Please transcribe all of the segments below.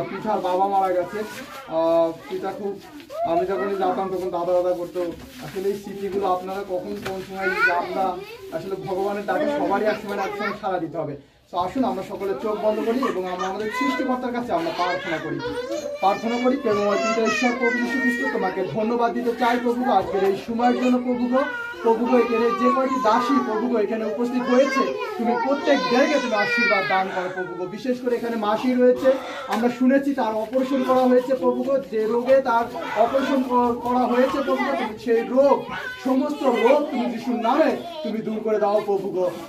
পিতার বাবা মারা গেছে। পিতা খুব, আমি যখনই যেতাম তখন দাদা দাদা করতো। আসলে এই স্মৃতিগুলো আপনারা কখন কোন সময় আমরা আসলে ভগবানের ডাকে সবারই একসময় সাড়া দিতে হবে। তো আসুন আমরা সকলে চোখ বন্ধ করি এবং আমরা আমাদের সৃষ্টিকর্তার কাছে আমরা প্রার্থনা করি। প্রেমময় পিতা ঈশ্বর প্রভু যীশু খ্রিস্ট, তোমাকে ধন্যবাদ দিতে চাই প্রভু আজকের এই সময়ের জন্য। প্রভু এখানে যে কয়টি দাসী প্রভু এখানে উপস্থিত হয়েছে, তুমি প্রত্যেক জায়গায় তুমি আশীর্বাদ দান করো প্রভু। বিশেষ করে এখানে মাসি রয়েছে, আমরা শুনেছি তার অপারেশন করা হয়েছে প্রভু, যে রোগে তার অপারেশন করা হয়েছে প্রভু, সেই রোগ, সমস্ত রোগ তুমি যিশুর নামে তুমি দূর করে দাও প্রভু।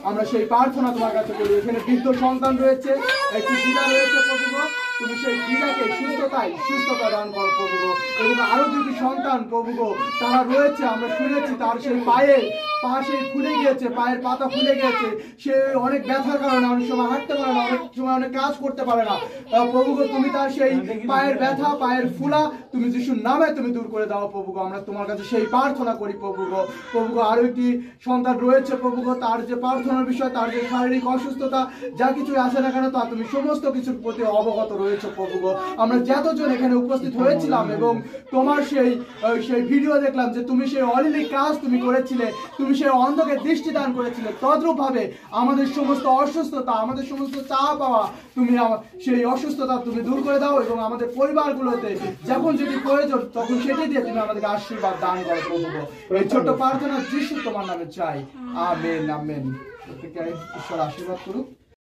আমরা সেই প্রার্থনা তোমার কাছে করি। এখানে বৃদ্ধ সন্তান রয়েছে, একটি দিদা রয়েছে প্রভু, তুমি সেই দিদাকে সুস্থতা দান করো প্রভু। এবং আরো দুটি সন্তান প্রভু তারা রয়েছে, আমরা শুনেছি তার সেই পা সেই ফুলে গিয়েছে, পায়ের পাতা ফুলে গিয়েছে, সে অনেক ব্যথার কারণে অনেক সময় হাঁটতে পারে না, অনেক সময় অনেক কাজ করতে পারে না প্রভু। তুমি তার সেই পায়ের ব্যথা, পায়ের ফুলা তুমি যিশুর নামে তুমি দূর করে দাও প্রভু। আমরা তোমার কাছে সেই প্রার্থনা করি প্রভু। আরো একটি সন্তান রয়েছে প্রভু, তার যে প্রার্থনার বিষয়, তার যে শারীরিক অসুস্থতা যা কিছু আছে না কেন, তা তুমি সমস্ত কিছুর প্রতি অবগত রয়েছে প্রভু। আমরা যতজন এখানে উপস্থিত হয়েছিলাম এবং তোমার সেই ভিডিও দেখলাম যে তুমি সেই অলরেডি কাজ তুমি করেছিলে, তুমি সেই অন্ধকে দৃষ্টি দান করেছিলে, তদ্রূপ ভাবে আমাদের সমস্ত অসুস্থতা, আমাদের সমস্ত চাওয়া পাওয়া তুমি সেই অসুস্থতা তুমি দূর করে দাও এবং আমাদের পরিবারগুলোতে যখন যেটি প্রয়োজন তখন সেটি দিয়ে তুমি আমাদেরকে আশীর্বাদ দান করো প্রভু। এই ছোট্ট প্রার্থনা যিশু তোমার নামে চাই, আমেন আমেন। ঈশ্বর আশীর্বাদ করুক।